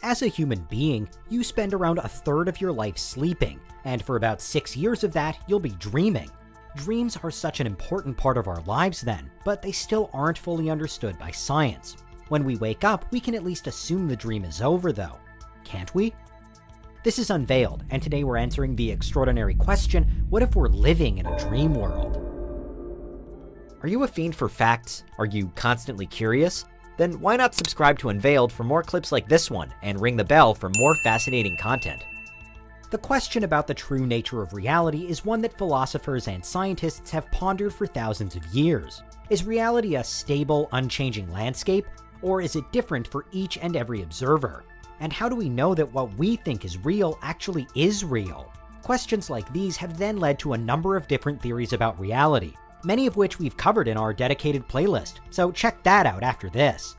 As a human being, you spend around a third of your life sleeping, and for about 6 years of that, you'll be dreaming. Dreams are such an important part of our lives then, but they still aren't fully understood by science. When we wake up, we can at least assume the dream is over though, can't we? This is Unveiled, and today we're answering the extraordinary question, what if we're living in a dream world? Are you a fiend for facts? Are you constantly curious? Then why not subscribe to Unveiled for more clips like this one, and ring the bell for more fascinating content. The question about the true nature of reality is one that philosophers and scientists have pondered for thousands of years. Is reality a stable, unchanging landscape, or is it different for each and every observer? And how do we know that what we think is real actually is real? Questions like these have then led to a number of different theories about reality, many of which we've covered in our dedicated playlist, so check that out after this.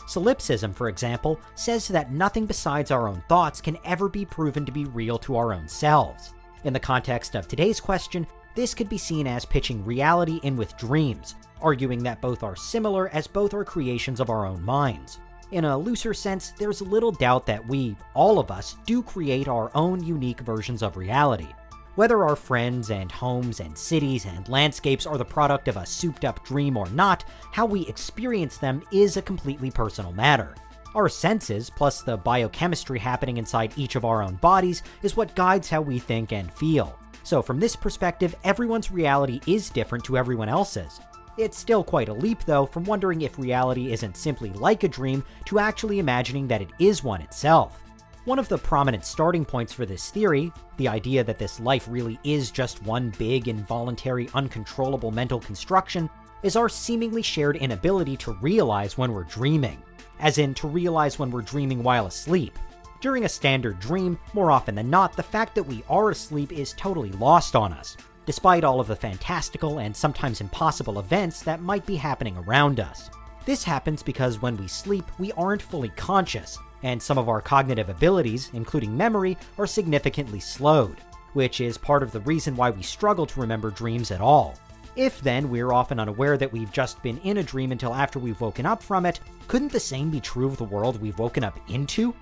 Solipsism, for example, says that nothing besides our own thoughts can ever be proven to be real to our own selves. In the context of today's question, this could be seen as pitching reality in with dreams, arguing that both are similar as both are creations of our own minds. In a looser sense, there's little doubt that we, all of us, do create our own unique versions of reality. Whether our friends and homes and cities and landscapes are the product of a souped-up dream or not, how we experience them is a completely personal matter. Our senses, plus the biochemistry happening inside each of our own bodies, is what guides how we think and feel. So from this perspective, everyone's reality is different to everyone else's. It's still quite a leap, though, from wondering if reality isn't simply like a dream to actually imagining that it is one itself. One of the prominent starting points for this theory, the idea that this life really is just one big, involuntary, uncontrollable mental construction, is our seemingly shared inability to realize when we're dreaming. As in, to realize when we're dreaming while asleep. During a standard dream, more often than not, the fact that we are asleep is totally lost on us, despite all of the fantastical and sometimes impossible events that might be happening around us. This happens because when we sleep, we aren't fully conscious, and some of our cognitive abilities, including memory, are significantly slowed, which is part of the reason why we struggle to remember dreams at all. If then we're often unaware that we've just been in a dream until after we've woken up from it, couldn't the same be true of the world we've woken up into?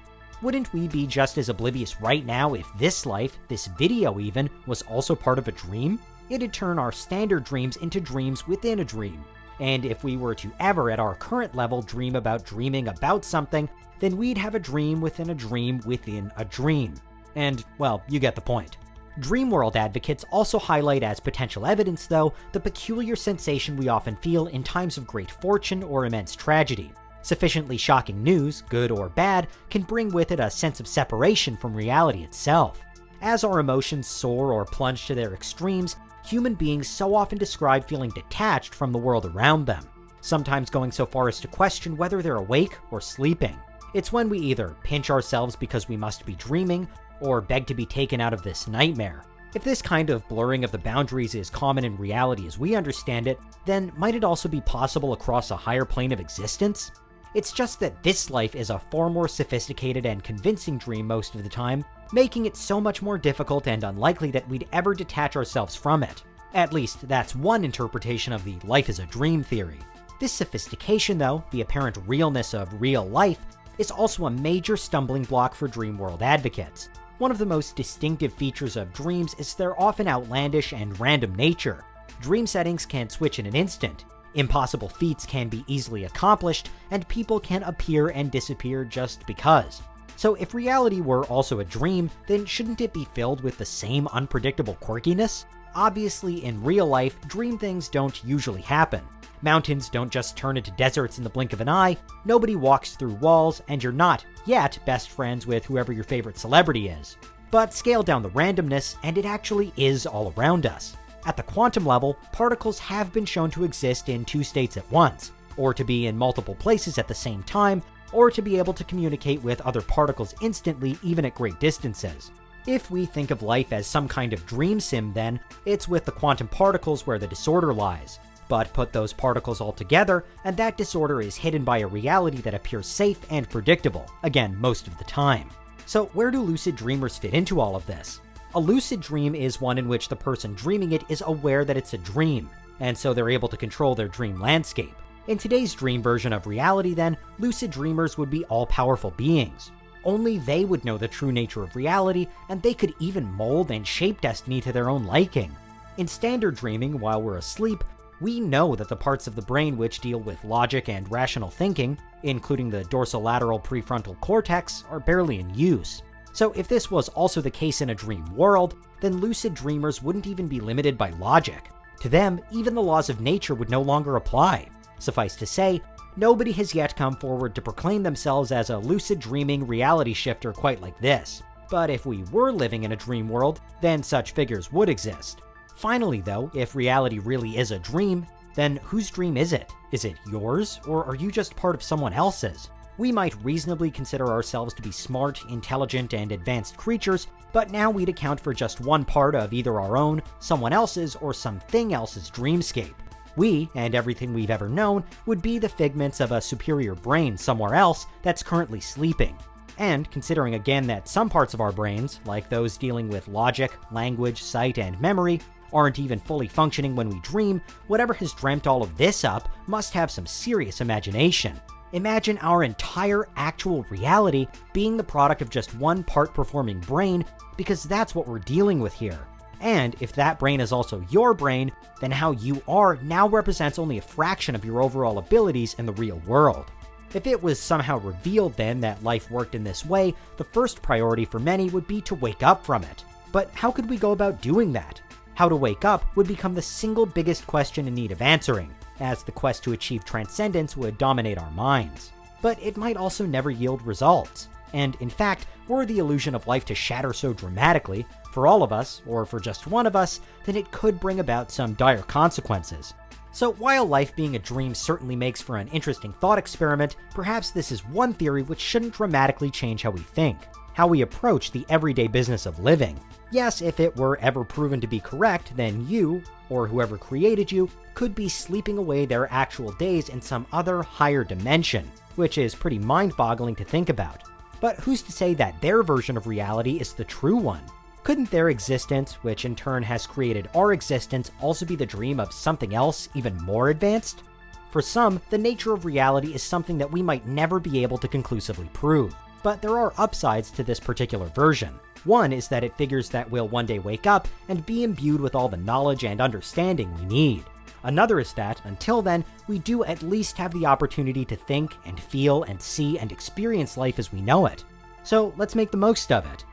Wouldn't we be just as oblivious right now if this life, this video even, was also part of a dream? It'd turn our standard dreams into dreams within a dream. And if we were to ever, at our current level, dream about dreaming about something, then we'd have a dream within a dream within a dream. And, well, you get the point. Dream world advocates also highlight as potential evidence, though, the peculiar sensation we often feel in times of great fortune or immense tragedy. Sufficiently shocking news, good or bad, can bring with it a sense of separation from reality itself. As our emotions soar or plunge to their extremes, human beings so often describe feeling detached from the world around them, sometimes going so far as to question whether they're awake or sleeping. It's when we either pinch ourselves because we must be dreaming, or beg to be taken out of this nightmare. If this kind of blurring of the boundaries is common in reality as we understand it, then might it also be possible across a higher plane of existence? It's just that this life is a far more sophisticated and convincing dream most of the time, making it so much more difficult and unlikely that we'd ever detach ourselves from it. At least, that's one interpretation of the life is a dream theory. This sophistication, though, the apparent realness of real life, is also a major stumbling block for dream world advocates. One of the most distinctive features of dreams is their often outlandish and random nature. Dream settings can switch in an instant, impossible feats can be easily accomplished, and people can appear and disappear just because. So if reality were also a dream, then shouldn't it be filled with the same unpredictable quirkiness? Obviously, in real life, dream things don't usually happen. Mountains don't just turn into deserts in the blink of an eye, nobody walks through walls, and you're not, yet, best friends with whoever your favorite celebrity is. But scale down the randomness, and it actually is all around us. At the quantum level, particles have been shown to exist in two states at once, or to be in multiple places at the same time, or to be able to communicate with other particles instantly even at great distances. If we think of life as some kind of dream sim then, it's with the quantum particles where the disorder lies. But put those particles all together, and that disorder is hidden by a reality that appears safe and predictable, again, most of the time. So where do lucid dreamers fit into all of this? A lucid dream is one in which the person dreaming it is aware that it's a dream, and so they're able to control their dream landscape. In today's dream version of reality then, lucid dreamers would be all-powerful beings. only they would know the true nature of reality, and they could even mold and shape destiny to their own liking. In standard dreaming, while we're asleep, we know that the parts of the brain which deal with logic and rational thinking, including the dorsolateral prefrontal cortex, are barely in use. So if this was also the case in a dream world, then lucid dreamers wouldn't even be limited by logic. To them, even the laws of nature would no longer apply. Suffice to say, nobody has yet come forward to proclaim themselves as a lucid dreaming reality shifter quite like this. But if we were living in a dream world, then such figures would exist. Finally though, if reality really is a dream, then whose dream is it? Is it yours, or are you just part of someone else's? We might reasonably consider ourselves to be smart, intelligent, and advanced creatures, but now we'd account for just one part of either our own, someone else's, or something else's dreamscape. We, and everything we've ever known, would be the figments of a superior brain somewhere else that's currently sleeping. And considering again that some parts of our brains, like those dealing with logic, language, sight, and memory, aren't even fully functioning when we dream, whatever has dreamt all of this up must have some serious imagination. Imagine our entire actual reality being the product of just one part-performing brain, because that's what we're dealing with here. And if that brain is also your brain, then how you are now represents only a fraction of your overall abilities in the real world. If it was somehow revealed then that life worked in this way, the first priority for many would be to wake up from it. But how could we go about doing that? How to wake up would become the single biggest question in need of answering, as the quest to achieve transcendence would dominate our minds. But it might also never yield results. And in fact, were the illusion of life to shatter so dramatically, for all of us, or for just one of us, then it could bring about some dire consequences. So while life being a dream certainly makes for an interesting thought experiment, perhaps this is one theory which shouldn't dramatically change how we think, how we approach the everyday business of living. Yes, if it were ever proven to be correct, then you, or whoever created you, could be sleeping away their actual days in some other higher dimension, which is pretty mind-boggling to think about. But who's to say that their version of reality is the true one? Couldn't their existence, which in turn has created our existence, also be the dream of something else even more advanced? For some, the nature of reality is something that we might never be able to conclusively prove. But there are upsides to this particular version. One is that it figures that we'll one day wake up and be imbued with all the knowledge and understanding we need. Another is that, until then, we do at least have the opportunity to think and feel and see and experience life as we know it. So let's make the most of it.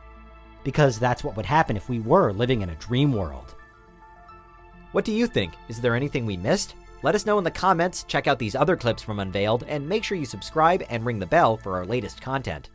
Because that's what would happen if we were living in a dream world. What do you think? Is there anything we missed? Let us know in the comments, check out these other clips from Unveiled, and make sure you subscribe and ring the bell for our latest content.